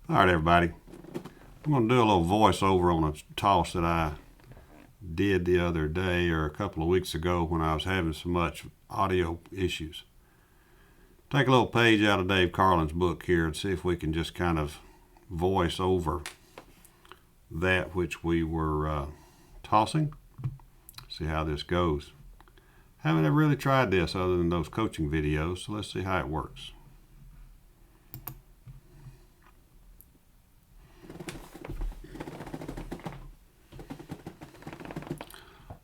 All right, everybody. I'm going to do a little voiceover on a toss that I did the other day or a couple of weeks ago when I was having so much audio issues. Take a little page out of Dave Carlin's book here and see if we can just kind of voice over that which we were tossing. See how this goes. Haven't ever really tried this other than those coaching videos, so let's see how it works.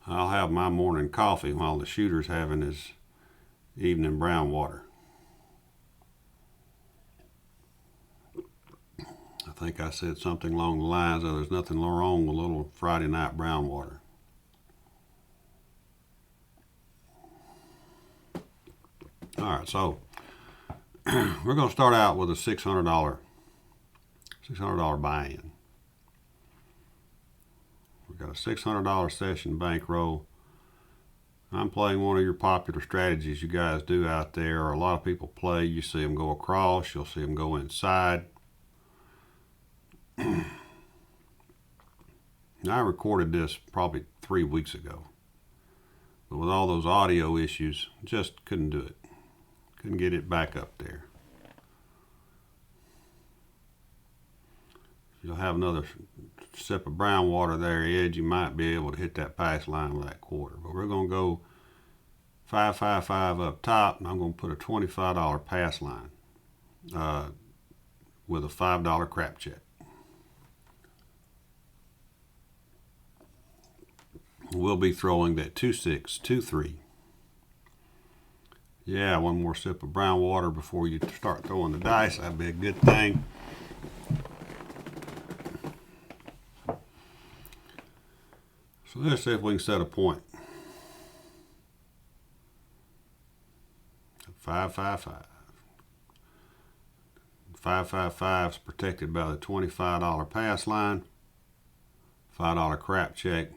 I'll have my morning coffee while the shooter's having his evening brown water. I think I said something along the lines of there's nothing wrong with a little Friday night brown water. All right, so we're going to start out with a $600 buy-in. We've got a $600 session bankroll. I'm playing one of your popular strategies you guys do out there, or a lot of people play. You see them go across, you'll see them go inside. I recorded this probably 3 weeks ago, but with all those audio issues, just couldn't do it. Couldn't get it back up there. You'll have another sip of brown water there, Ed. You might be able to hit that pass line with that quarter. But we're going to go 555 up top, and I'm going to put a $25 pass line with a $5 crap check. We'll be throwing that 2-6, 2-3. Yeah, one more sip of brown water before you start throwing the dice. That'd be a good thing. So let's see if we can set a point. 555. 555 is protected by the $25 pass line. $5 crap check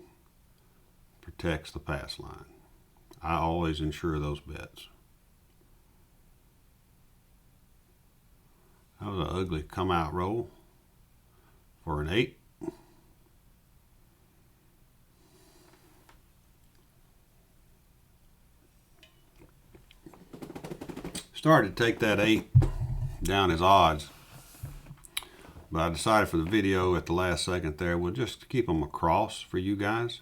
protects the pass line. I always insure those bets. That was an ugly come out roll for an 8. Started to take that 8 down as odds, but I decided for the video at the last second there, we'll just keep them across for you guys.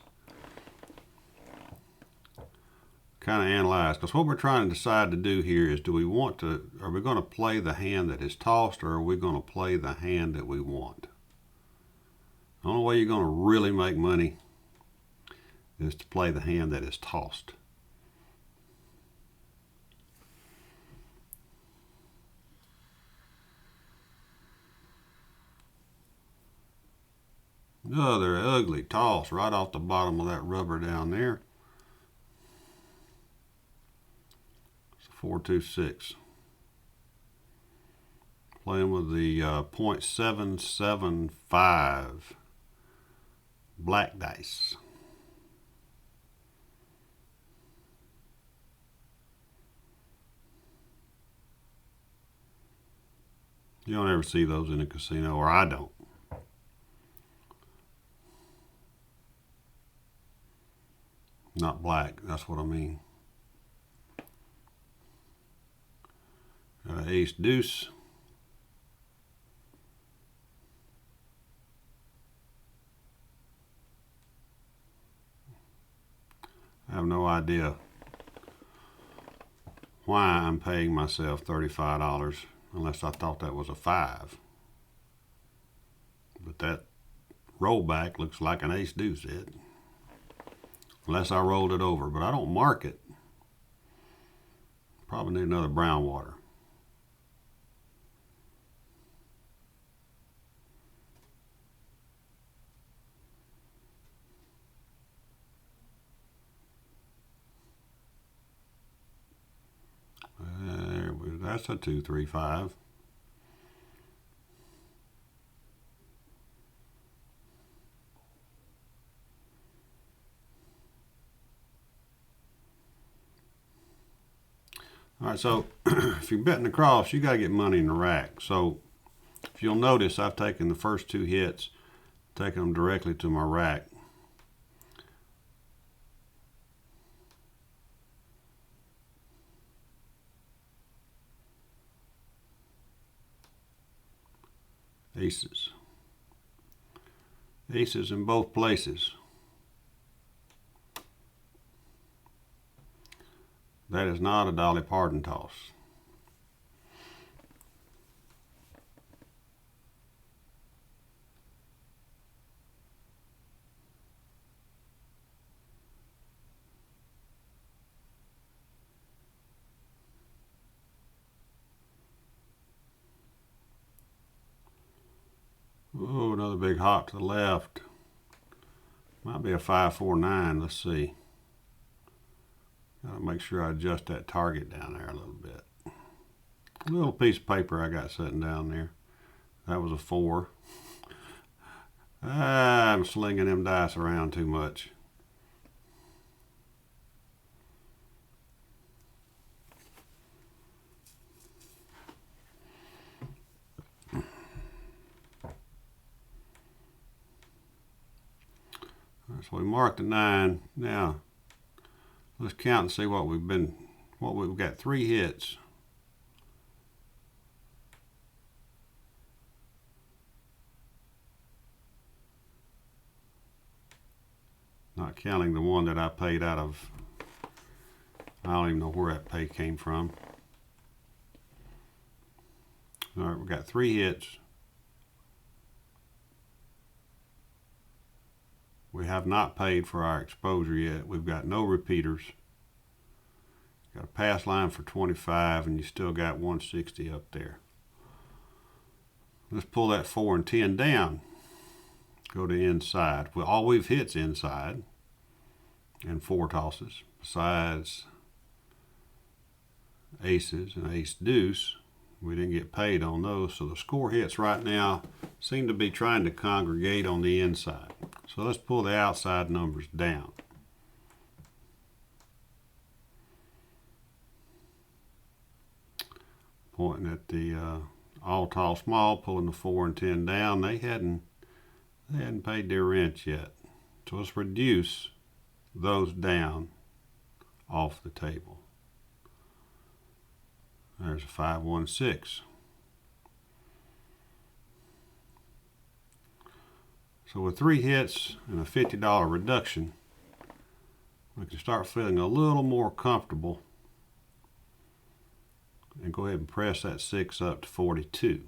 Kind of analyze, because what we're trying to decide to do here is, are we going to play the hand that is tossed, or are we going to play the hand that we want? The only way you're going to really make money is to play the hand that is tossed. Another ugly toss right off the bottom of that rubber down there. 426. Playing with the .775 black dice. You don't ever see those in a casino, or I don't. Not black, that's what I mean. Got an ace deuce. I have no idea why I'm paying myself $35 unless I thought that was a 5. But that rollback looks like an ace deuce did. Unless I rolled it over, but I don't mark it. Probably need another brown water. That's a 2-3-5. All right, so if you're betting across, you got to get money in the rack. So If you'll notice, I've taken the first two hits, taken them directly to my rack. Aces. Aces in both places. That is not a Dolly Parton toss. Oh, another big hop to the left. Might be a 5-4-9. Let's see. Gotta make sure I adjust that target down there a little bit. A little piece of paper I got sitting down there. That was a 4. I'm slinging them dice around too much. So we marked a 9. Now let's count and see what we've got. 3 hits. Not counting the one that I paid out of, I don't even know where that pay came from. All right, we got 3 hits. We have not paid for our exposure yet. We've got no repeaters. Got a pass line for 25, and you still got 160 up there. Let's pull that 4 and 10 down. Go to inside. Well, all we've hit's inside and 4 tosses. Besides aces and ace deuce, we didn't get paid on those. So the score hits right now seem to be trying to congregate on the inside. So let's pull the outside numbers down. Pointing at the all tall small, pulling the 4 and 10 down. They hadn't paid their rent yet. So let's reduce those down off the table. There's a 5-1-6. So with 3 hits and a $50 reduction, we can start feeling a little more comfortable and go ahead and press that 6 up to 42.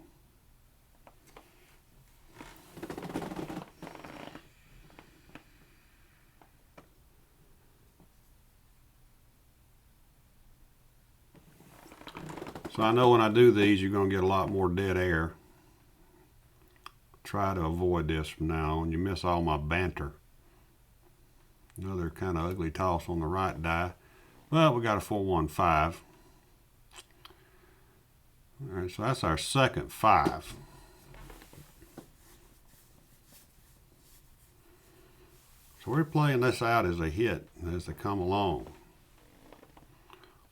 So I know when I do these, you're going to get a lot more dead air. Try to avoid this from now on. You miss all my banter. Another kind of ugly toss on the right die. Well, we got a 4-1-5. All right, so that's our second 5. So we're playing this out as a hit as they come along.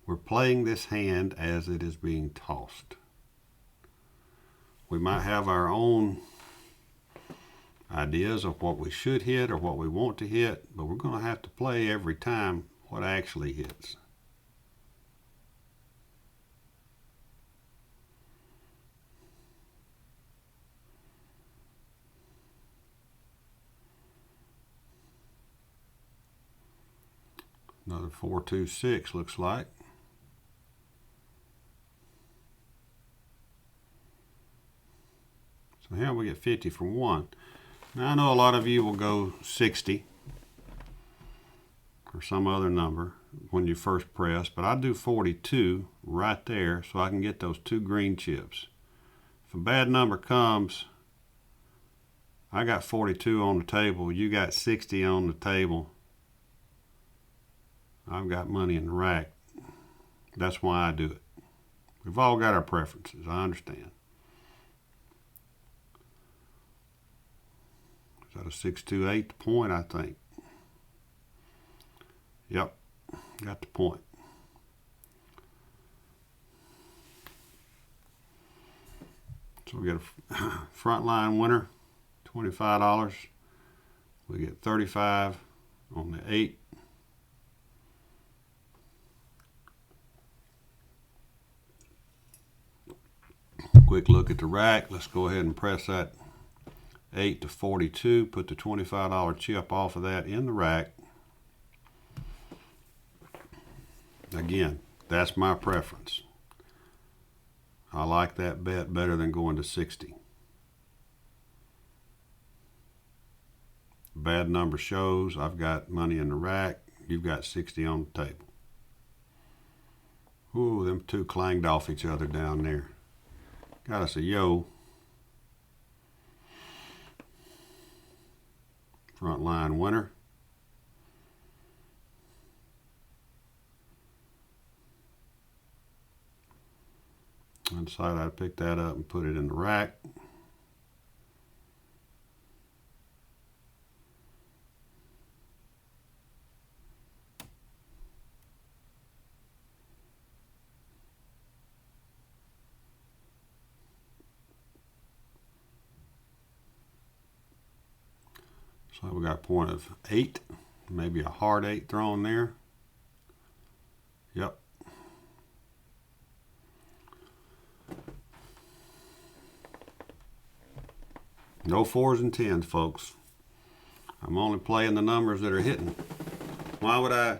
We're playing this hand as it is being tossed. We might have our own ideas of what we should hit or what we want to hit, but we're going to have to play every time what actually hits. Another 4-2-6 looks like. So here we get 50 for 1. Now I know a lot of you will go 60 or some other number when you first press, but I do 42 right there so I can get those 2 green chips. If a bad number comes, I got 42 on the table, you got 60 on the table. I've got money in the rack. That's why I do it. We've all got our preferences, I understand. Is that a 6-2-8 point, I think? Yep, got the point. So we get a frontline winner, $25. We get 35 on the 8. Quick look at the rack. Let's go ahead and press that 8 to 42. Put the $25 chip off of that in the rack. Again, that's my preference. I like that bet better than going to 60. Bad number shows I've got money in the rack. You've got 60 on the table. Ooh, them two clanged off each other down there. Got us a yo. Frontline winner. I decided I'd pick that up and put it in the rack. So we got a point of 8, maybe a hard 8 thrown there. Yep. No 4s and 10s, folks. I'm only playing the numbers that are hitting. Why would I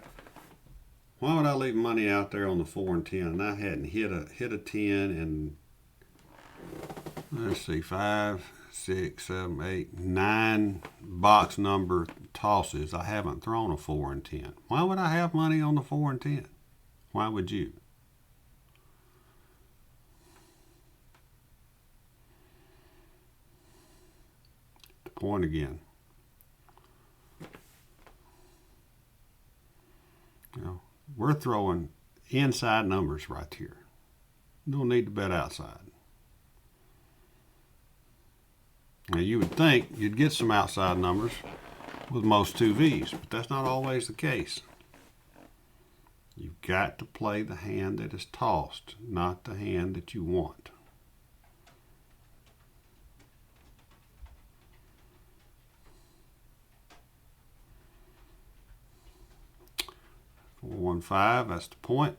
leave money out there on the 4 and 10? And I hadn't hit a 10 in, let's see, 5, 6, 7, 8, 9 box number tosses. I haven't thrown a 4 and 10. Why would I have money on the 4 and 10? Why would you? The point again. You know, we're throwing inside numbers right here. Don't need to bet outside. Now you would think you'd get some outside numbers with most 2Vs, but that's not always the case. You've got to play the hand that is tossed, not the hand that you want. Four, 1, 5, that's the point.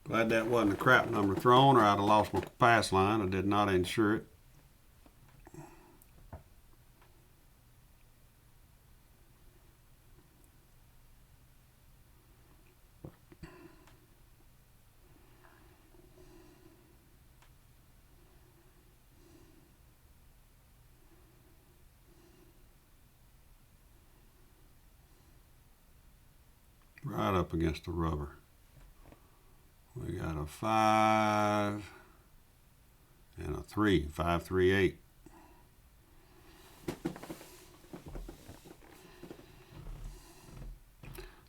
Glad that wasn't a crap number thrown, or I'd have lost my pass line. I did not insure it. Right up against the rubber. We got a 5 and a 3. 5, 3, 8.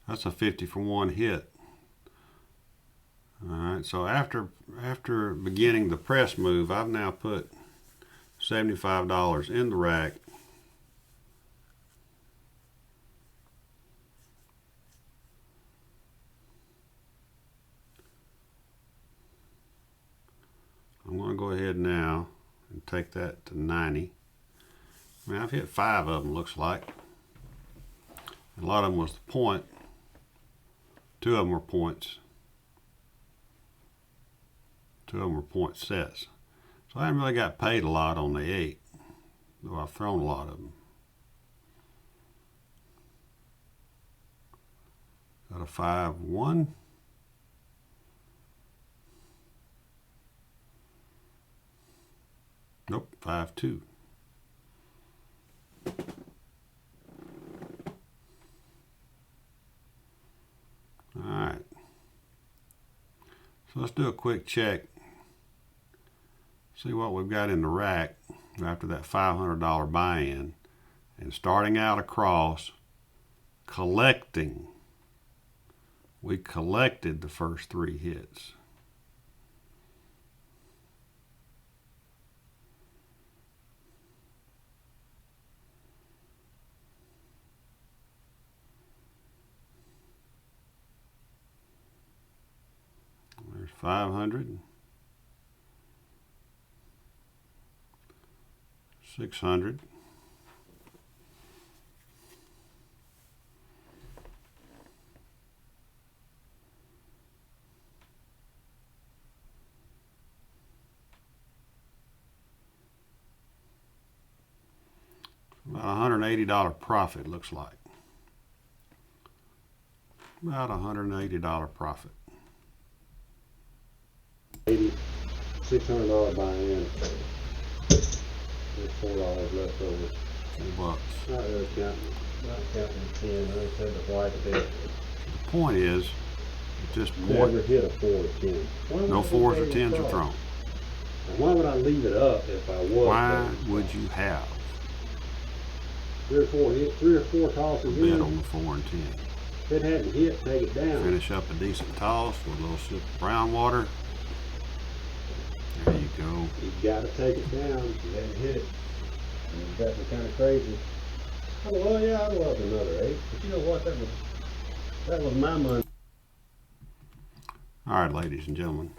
That's a 50 for one hit. All right, so after beginning the press move, I've now put $75 in the rack. I'm going to go ahead now and take that to 90. I mean, I've hit 5 of them, looks like. A lot of them was the point. 2 of them were points. 2 of them were point sets. So I haven't really got paid a lot on the 8, though I've thrown a lot of them. Got a 5, 1. Nope, 5, 2. All right. So let's do a quick check. See what we've got in the rack after that $500 buy-in. And starting out across, collecting. We collected the first 3 hits. 500, 600, 180 profit, looks like. About $180 profit. $600 buy-in. There's $4 left over. $2. Not really counting. Not counting the 10. I said the white bit. The point is, at this Never point, hit a 4 or 10. no 4s or 10s are thrown. And why would I leave it up if I was? Why would you have three or four tosses a bet in? on the 4 and 10? If it hadn't hit, take it down. Finish up a decent toss with a little sip of brown water. There you go. You gotta take it down. You hadn't hit it. And you got me kind of crazy. Oh, well, yeah, I'd love another 8. But you know what? That was my money. All right, ladies and gentlemen,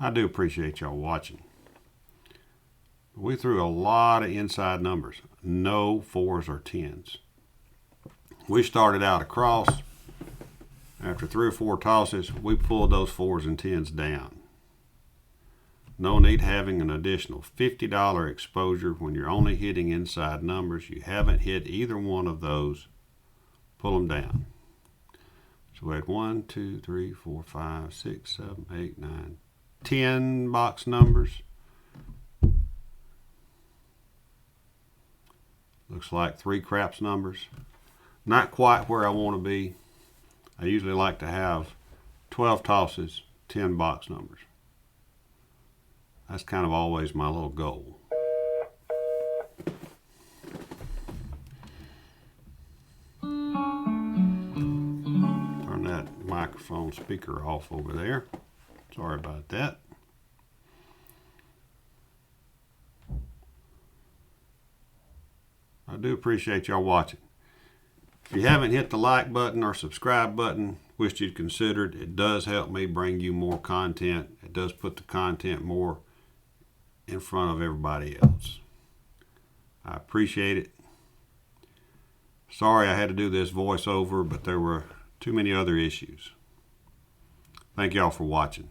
I do appreciate y'all watching. We threw a lot of inside numbers, no 4s or 10s. We started out across. After 3 or 4 tosses, we pulled those 4s and 10s down. No need having an additional $50 exposure when you're only hitting inside numbers. You haven't hit either one of those, pull them down. So we had 1, 2, 3, 4, 5, 6, 7, 8, 9, 10 box numbers. Looks like 3 craps numbers. Not quite where I want to be. I usually like to have 12 tosses, 10 box numbers. That's kind of always my little goal. Turn that microphone speaker off over there. Sorry about that. I do appreciate y'all watching. If you haven't hit the like button or subscribe button, wish you'd consider it. It does help me bring you more content. It does put the content more in front of everybody else. I appreciate it. Sorry I had to do this voiceover, but there were too many other issues. Thank y'all for watching.